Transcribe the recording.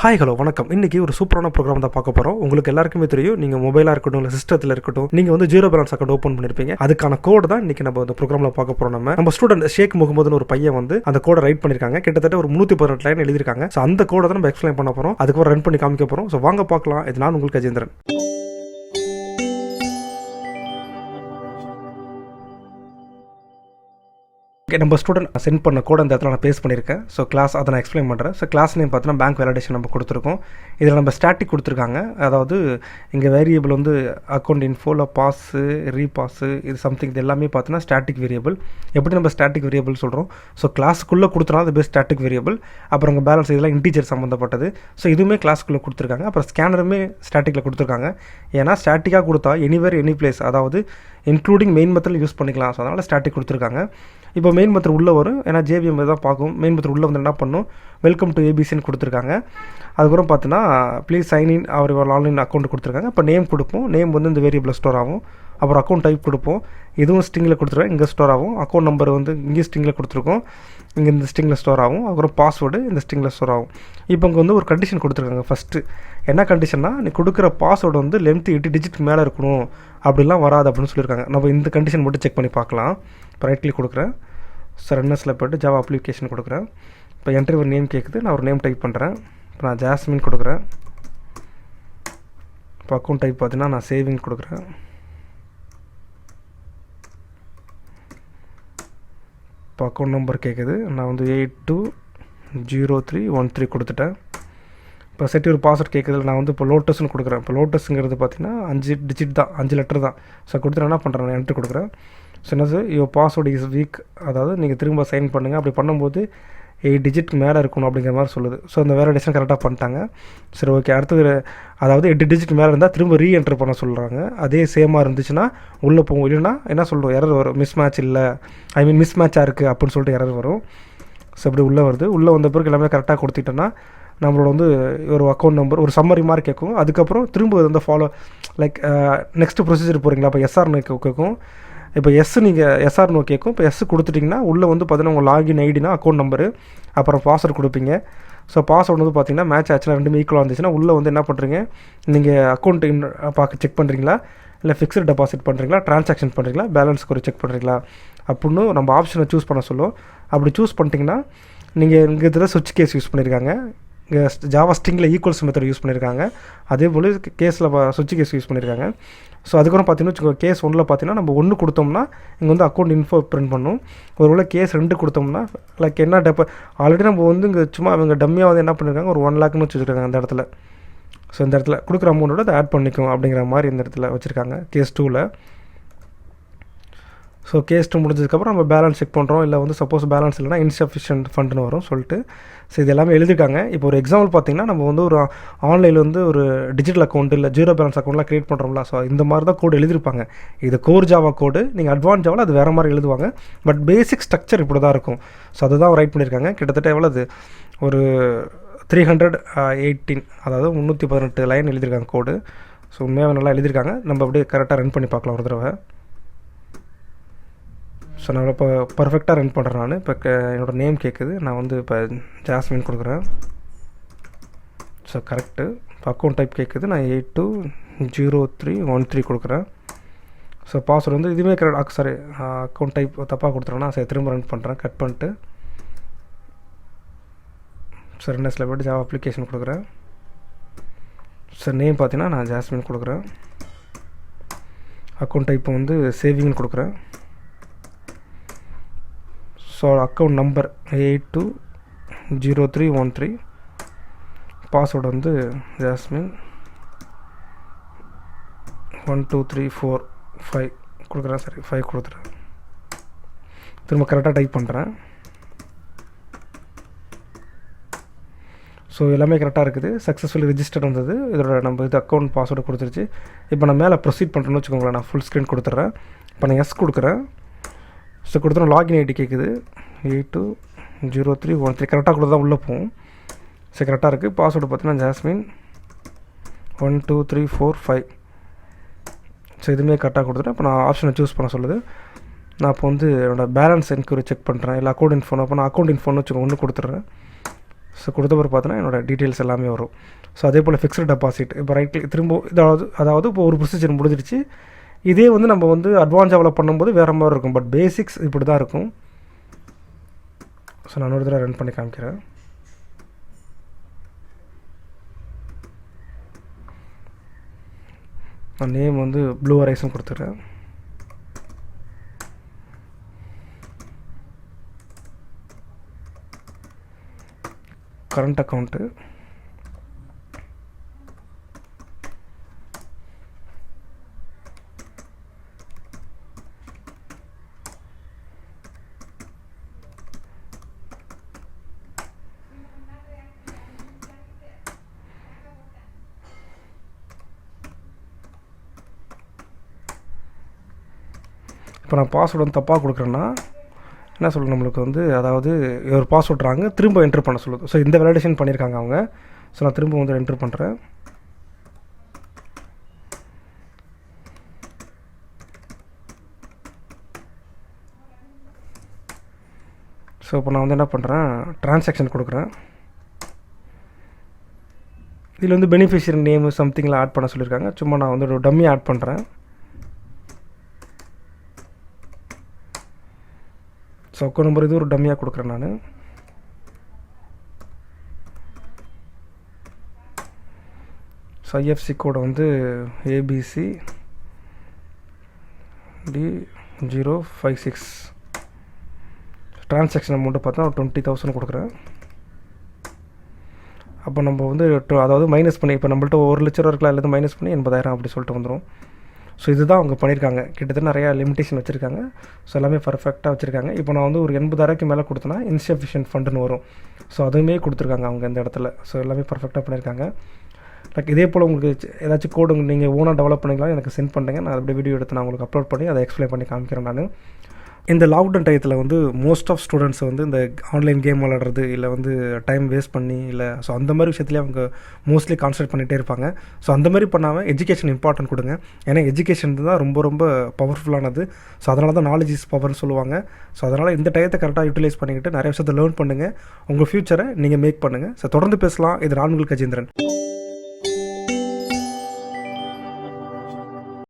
Hi hello வணக்கம். இன்றைக்கி ஒரு சூப்பரான ப்ரோக்ராம் தான் பார்க்க போகிறோம். உங்களுக்கு எல்லாருக்குமே தெரியும், நீங்கள் மொபைலாக இருக்கட்டும் இல்லை சிஸ்டத்தில் இருக்கட்டும், நீங்கள் வந்து ஜீரோ பேலன்ஸ் அக்கௌண்ட் ஓப்பன் பண்ணியிருப்பீங்க. அதுக்கான கோடு தான் இன்றைக்கி நம்ம இந்த ப்ரோக்ராமில் பார்க்க போகிறோம். நம்ம ஸ்டூடெண்ட் ஷேக் முகமதுன்னு ஒரு பையன் வந்து அந்த கோடை ரைட் பண்ணியிருக்காங்க. கிட்டத்தட்ட ஒரு 318 லைன் எழுதியிருக்காங்க. ஸோ அந்த கோடை தான் நம்ம எக்ஸ்பிளைன் பண்ண போகிறோம். அதுக்கப்புறம் ரன் பண்ணி காமிக்க போகிறோம். ஸோ வாங்க பார்க்கலாம். இது நான் உங்களுக்கு கஜேந்திரன். நம்ம ஸ்டூடெண்ட் சென்ட் பண்ண கோட் அந்த இடத்துல நான் பேஸ்ட் பண்ணியிருக்கேன். ஸோ கிளாஸ் அதை நான் எக்ஸ்பிளைன் பண்ணுறேன். ஸோ கிளாஸ் நேம் பார்த்தீங்கன்னா பேங்க் வேலிடேஷன் நம்ம கொடுத்துருக்கோம். இதில் நம்ம ஸ்டாட்டிக் கொடுத்துருக்காங்க. அதாவது இங்கே வேரியபிள் வந்து அக்கௌண்ட் இன்ஃபோவில் பாஸு ரீபாஸு இது சம்திங் இது எல்லாமே பார்த்தீங்கன்னா ஸ்டாட்டிக் வேரியபிள். எப்படி நம்ம ஸ்டாட்டிக் வேரியபிள் சொல்கிறோம்? ஸோ கிளாஸுக்குள்ளே கொடுத்துனா அது பேஸ் ஸ்டாட்டிக் வேரியபிள். அப்புறம் உங்கள் பேலன்ஸ் இதெல்லாம் இன்டீஜர் சம்மந்தப்பட்டது. ஸோ இதுவுமே கிளாஸுக்குள்ளே கொடுத்துருக்காங்க. அப்புறம் ஸ்கேனருமே ஸ்டாட்டிக்கில் கொடுத்துருக்காங்க. ஏன்னா ஸ்டாட்டிக்காக கொடுத்தா எனிவேர் எனி பிளேஸ், அதாவது இன்க்ளூடிங் மெயின் மெத்தடில் யூஸ் பண்ணிக்கலாம். ஸோ அதனால் ஸ்டாட்டிக் கொடுத்துருக்காங்க. இப்போ மெயின் மெத்தட் உள்ளே வரும். ஏன்னா ஜேபிஎம் தான் பார்க்கும். மெயின் மெத்தட் உள்ளே வந்து என்ன பண்ணும், வெல்கம் டு ஏபிசின்னு கொடுத்துருக்காங்க. அதுக்கப்புறம் பார்த்தீங்கன்னா please sign in our online account கொடுத்துருக்காங்க. இப்போ நேம் கொடுப்போம். நேம் வந்து இந்த வேரியபிள் ஸ்டோர் ஆகும். அப்புறம் அக்கௌண்ட் டைப் கொடுப்போம். இதுவும் ஸ்ட்ரிங்கில் கொடுத்துருக்கோம், இங்கே ஸ்டோர் ஆகும். அக்கௌண்ட் நம்பர் வந்து இங்கே ஸ்ட்ரிங்கில் கொடுத்துருக்கோம், இங்கே இந்த ஸ்ட்ரிங்கில் ஸ்டோர் ஆகும். அப்புறம் பாஸ்வேர்டு இந்த ஸ்ட்ரிங்கில் ஸ்டோர் ஆகும். இப்போ இங்கே வந்து ஒரு கண்டிஷன் கொடுத்துருக்காங்க. ஃபஸ்ட்டு என்ன கண்டிஷன்னா, நீ கொடுக்குற பாஸ்வேர்டு வந்து லென்த்து 8 டிஜிட் மேலே இருக்கணும், அப்படிலாம் வராது அப்படின்னு சொல்லியிருக்காங்க. நம்ம இந்த கண்டிஷன் மட்டும் செக் பண்ணி பார்க்கலாம். இப்போ ரைட் கிளிக் கொடுக்குறேன். ஸோ ரன்னர்ஸில் போய்ட்டு ஜாவா அப்ளிகேஷன் கொடுக்குறேன். இப்போ என்ட்ரி ஒரு நேம் கேட்குது. நான் ஒரு நேம் டைப் பண்ணுறேன். இப்போ நான் ஜாஸ்மின் கொடுக்குறேன். இப்போ அக்கௌண்ட் டைப் பார்த்தீங்கன்னா நான் சேவிங் கொடுக்குறேன். இப்போ அக்கௌண்ட் நம்பர் கேட்குது. நான் வந்து 820313 கொடுத்துட்டேன். இப்போ செக்யூர் பாஸ்வேர்ட் கேட்குறதுல நான் வந்து இப்போ லோட்டஸ்ன்னு கொடுக்குறேன். இப்போ லோட்டஸுங்கிறது பார்த்தீங்கன்னா 5 டிஜிட் தான், 5 லெட்டர் தான். ஸோ கொடுத்துட்டு என்ன பண்ணுறேன், நான் என்ட்ரி கொடுக்குறேன். ஸோ என்னது யுவர் பாஸ்வேர்டு இஸ் வீக், அதாவது நீங்கள் திரும்ப சைன் பண்ணுங்கள். அப்படி பண்ணும்போது 8 டிஜிட் மேலே இருக்கணும் அப்படிங்கிற மாதிரி சொல்லுது. ஸோ அந்த வேலிடேஷன் கரெக்டாக பண்ணிட்டாங்க. சரி ஓகே. அடுத்தது அதாவது 8 டிஜிட் மேலே இருந்தால் திரும்ப ரீஎன்ட்ரு பண்ண சொல்கிறாங்க. அதே சேமாக இருந்துச்சுன்னா உள்ளே போகும். இல்லைன்னா என்ன சொல்கிறோம், எரர் வரும், மிஸ் மேட்ச் இல்லை, மிஸ் மேட்சாக இருக்குது அப்படின்னு சொல்லிட்டு எரர் வரும். ஸோ அப்படி உள்ளே வருது. உள்ளே வந்த பிறகு எல்லாமே கரெக்டாக கொடுத்துட்டோன்னா நம்மளோட வந்து ஒரு அக்கௌண்ட் நம்பர் ஒரு சம்மரி மாதிரி கேட்கும். அதுக்கப்புறம் திரும்ப வந்து ஃபாலோ லைக் நெக்ஸ்ட் ப்ரொசீஜர் போகிறீங்களா, இப்போ எஸ்ஆர்னு கேட்கும். இப்போ நீங்கள் எஸ்ஆர்னு கேட்கும். இப்போ எஸ் கொடுத்துட்டிங்கன்னா உள்ளே வந்து பார்த்தீங்கன்னா உங்கள் லாகின் ஐடினா அக்கௌண்ட் நம்பரு, அப்புறம் பாஸ்வேர்டு கொடுப்பீங்க. ஸோ பாஸ்வேர்டு வந்து பார்த்தீங்கன்னா மேட்ச் ஆச்சுன்னா ரெண்டுமே ஈக்குவலாக இருந்துச்சுன்னா உள்ளே வந்து என்ன பண்ணுறீங்க, நீங்கள் அக்கௌண்ட் பார்க்க செக் பண்ணுறீங்களா, இல்லை ஃபிக்ஸ்டு டெபாசிட் பண்ணுறீங்களா, ட்ரான்சாக்ஷன் பண்ணுறீங்களா, பேலன்ஸ் ஒரு செக் பண்ணுறீங்களா அப்படின்னு நம்ம ஆப்ஷனை சூஸ் பண்ண சொல்லும். அப்படி சூஸ் பண்ணிட்டீங்கன்னா நீங்கள் இங்கே இதில் சுவிட்ச் கேஸ் யூஸ் பண்ணியிருக்காங்க. இங்கே ஜாவா ஸ்ட்ரிங்கில் ஈக்குவல்ஸ் மெத்தட் யூஸ் பண்ணியிருக்காங்க. அதே போல் கேஸில் சுவிட்ச் கேஸ் யூஸ் பண்ணியிருக்காங்க. ஸோ அதுக்கப்புறம் பார்த்தீங்கன்னா வச்சுக்கோங்க, கேஸ் 1 பார்த்தீங்கன்னா நம்ம 1 கொடுத்தோம்னா இங்கே வந்து அக்கௌண்ட் இன்ஃபோ பிரிண்ட் பண்ணும். ஒருவேளை கேஸ் 2 கொடுத்தோம்னா லைக் என்ன ஆல்ரெடி நம்ம வந்து இங்கே சும்மா அவங்க டம்மியாக வந்து என்ன பண்ணியிருக்காங்க, ஒரு 1 லேக்னு வச்சுருக்காங்க அந்த இடத்துல. ஸோ இந்த இடத்துல கொடுக்குற அமௌண்ட்டோட அதை ஆட் பண்ணிக்கும் அப்படிங்கிற மாதிரி இந்த இடத்துல வச்சுருக்காங்க கேஸ் 2ல். ஸோ கேஸ் 2 முடிஞ்சதுக்கப்புறம் நம்ம பேலன்ஸ் செக் பண்ணுறோம். இல்லை வந்து சப்போஸ் பேலன்ஸ் இல்லைனா இன்சஃபிஷியன்ட் ஃபண்டுன்னு வரும் சொல்லிட்டு. ஸோ இது எல்லாமே எழுதிருக்காங்க. இப்போ ஒரு எக்ஸாம்பிள் பார்த்தீங்கன்னா, நம்ம வந்து ஒரு ஆன்லைனில் வந்து ஒரு டிஜிட்டல் அக்கௌண்ட் இல்லை ஜீரோ பேலன்ஸ் அக்கௌண்ட்லாம் க்ரியேட் பண்ணுறோம்ல. ஸோ இந்த மாதிரி தான் கோடு எழுதிருப்பாங்க. இது கோர் ஜாவா கோடு. நீங்கள் அட்வான்ஸ் ஜாவாவில் அது வேறு மாதிரி எழுதுவாங்க. பட் பேசிக் ஸ்ட்ரக்சர் இப்படி தான் இருக்கும். ஸோ அதுதான் ரைட் பண்ணியிருக்காங்க. கிட்டத்தட்ட எவ்வளோ ஒரு 318, அதாவது 318 லைன் எழுதியிருக்காங்க கோடு. ஸோ உண்மையாக நல்லா எழுதியிருக்காங்க. நம்ம அப்படியே கரெக்டாக ரன் பண்ணி பார்க்கலாம் ஒரு தடவை. ஸோ நான் இப்போ பர்ஃபெக்டாக ரன் பண்ணுறேன். நான் இப்போ என்னோடய நேம் கேட்குது. நான் வந்து இப்போ ஜாஸ்மின் கொடுக்குறேன். So correct. இப்போ அக்கௌண்ட் டைப் கேட்குது. நான் 820313 கொடுக்குறேன். ஸோ பாஸ்வேர்டு வந்து இதுவுமே கரெக்ட். சாரி, அக்கௌண்ட் டைப் தப்பாக கொடுத்துருவேன்னா சரி திரும்ப ரன் பண்ணுறேன். கட் பண்ணிட்டு ஸோ ரெண்டஸில் போய்ட்டு ஜாவா அப்ளிகேஷன் கொடுக்குறேன். ஸோ நேம் பார்த்தீங்கன்னா நான் ஜாஸ்மின் கொடுக்குறேன். அக்கௌண்ட் டைப் வந்து சேவிங்னு கொடுக்குறேன். ஸோ அக்கௌண்ட் நம்பர் 820313, பாஸ்வேர்டு வந்து ஜாஸ்மின் 12345 கொடுக்குறேன். சரி 5 கொடுத்துறேன். திரும்ப கரெக்டாக டைப் பண்ணுறேன். ஸோ எல்லாமே கரெக்டாக இருக்குது. சக்ஸஸ்ஃபுல்லி ரிஜிஸ்டர் வந்தது. இதோட நம்ம இது அக்கௌண்ட் பாஸ்வேர்டு கொடுத்துருச்சு. இப்போ நான் மேலே ப்ரொசீட் பண்ணுறேன்னு வச்சுக்கோங்களேன். நான் ஃபுல் ஸ்க்ரீன் கொடுத்துட்றேன். இப்போ நான் எஸ் கொடுக்குறேன். ஸோ கொடுத்தோன்னா லாகின் ஐடி கேட்குது. 820313 கரெக்டாக கொடுத்தா தான் உள்ளே போகும். ஸோ கரெக்டாக இருக்குது. பாஸ்வேர்டு பார்த்தீங்கன்னா ஜாஸ்மின் 12345. ஸோ இதுவுமே கரெக்டாக கொடுத்துட்டேன். இப்போ நான் ஆப்ஷனை சூஸ் பண்ண சொல்லுது. நான் இப்போ வந்து என்னோடய பேலன்ஸ் என்கொயரி செக் பண்ணுறேன். இல்லை அக்கௌண்ட் இன்ஃபோன். அப்போ நான் அக்கௌண்ட் இன்ஃபோன்னு வச்சுக்கோங்க 1 கொடுத்துட்றேன். ஸோ கொடுத்த பிறகு பார்த்தீங்கன்னா என்னோடய டீட்டெயில்ஸ் எல்லாமே வரும். ஸோ அதே போல் ஃபிக்ஸ்டு டெபாசிட் இப்போ ரைட் கிளிக் திரும்ப அதாவது இப்போ ஒரு ப்ரொசீஜர் முடிஞ்சிருச்சு. இதே வந்து நம்ம வந்து அட்வான்ஸ் டெவலப் பண்ணும்போது வேறு மாதிரி இருக்கும். பட் பேசிக்ஸ் இப்படி தான் இருக்கும். ஸோ நான் ஒரு தடவை ரன் பண்ணி காமிக்கிறேன். நான் நேம் வந்து ப்ளூ ஹரைசன் கொடுத்துட்றேன். கரண்ட் அக்கௌண்ட்டு, இப்போ நான் பாஸ்வேர்டு வந்து தப்பாக கொடுக்குறேன்னா என்ன சொல்லுங்கள் நம்மளுக்கு வந்து அதாவது ஒரு பாஸ்வேர்ட்றாங்க திரும்ப என்ட்ரு பண்ண சொல்லுது. ஸோ இந்த வேலிடேஷன் பண்ணியிருக்காங்க அவங்க. ஸோ நான் திரும்ப வந்து என்ட்ரு பண்ணுறேன். ஸோ இப்போ நான் வந்து என்ன பண்ணுறேன், ட்ரான்சாக்ஷன் கொடுக்குறேன். இதில் வந்து பெனிஃபிஷியரி நேமு சம்திங்கில் ஆட் பண்ண சொல்லியிருக்காங்க. சும்மா நான் வந்து ஒரு டம்மி ஆட் பண்ணுறேன். ஸோ அக்கௌண்ட் நம்பர் இது ஒரு டம்மியாக கொடுக்குறேன் நான். ஸோ ஐஎஃப்சி கோடை வந்து ABC D056. ட்ரான்சாக்ஷன் அமௌண்ட்டு பார்த்தா 20,000 கொடுக்குறேன். அப்போ நம்ம வந்து அதாவது மைனஸ் பண்ணி இப்போ நம்மள்ட்ட 1 லட்ச ரூபா இருக்கலாம், எல்லாத்தையும் மைனஸ் பண்ணி 80,000 அப்படி சொல்லிட்டு வந்துடும். ஸோ இதுதான் அவங்க பண்ணியிருக்காங்க. கிட்டத்தட்ட நிறையா லிமிட்டேஷன் வச்சுருக்காங்க. ஸோ எல்லாமே பர்ஃபெக்டாக வச்சுருக்காங்க. இப்போ நான் வந்து ஒரு 80,000 மேலே கொடுத்தேன்னா இன்சஃபிஷியன்ட் ஃபண்டுன்னு வரும். ஸோ அதுவுமே கொடுத்துருக்காங்க அவங்க இந்த இடத்துல. ஸோ எல்லாமே பர்ஃபெக்டாக பண்ணியிருக்காங்க. லைக் இதே போல் உங்களுக்கு ஏதாச்சும் கோடு நீங்கள் ஓனாக டெவலப் பண்ணிக்கலாம், எனக்கு சென்ட் பண்ணுறேங்க. நான் அப்படியே வீடியோ எடுத்து நான் உங்களுக்கு அப்லோட் பண்ணி அதை எக்ஸ்பிளைன் பண்ணி காமிக்கிறேன் நான். இந்த லாக்டவுன் டயத்தில் வந்து மோஸ்ட் ஆஃப் ஸ்டூடெண்ட்ஸ் வந்து இந்த ஆன்லைன் கேம் விளாடுறது இல்லை வந்து டைம் வேஸ்ட் பண்ணி இல்லை ஸோ அந்த மாதிரி விஷயத்துலேயே அவங்க மோஸ்ட்லி கான்சன்ட்ரேட் பண்ணிகிட்டே இருப்பாங்க. ஸோ அந்த மாதிரி பண்ணாமல் எஜுகேஷன் இம்பார்ட்டன்ட் கொடுங்க. ஏன்னா எஜுகேஷன் தான் ரொம்ப ரொம்ப பவர்ஃபுல்லானது. ஸோ அதனால தான் நாலேஜ் இஸ் பவர்னு சொல்லுவாங்க. ஸோ அதனால் இந்த டயத்தை கரெக்டாக யூட்டிலைஸ் பண்ணிக்கிட்டு நிறைய விஷயத்தை லேர்ன் பண்ணுங்கள். உங்கள் ஃப்யூச்சரை நீங்கள் மேக் பண்ணுங்கள். ஸோ தொடர்ந்து பேசலாம். இது நான் உங்கள் கஜேந்திரன்.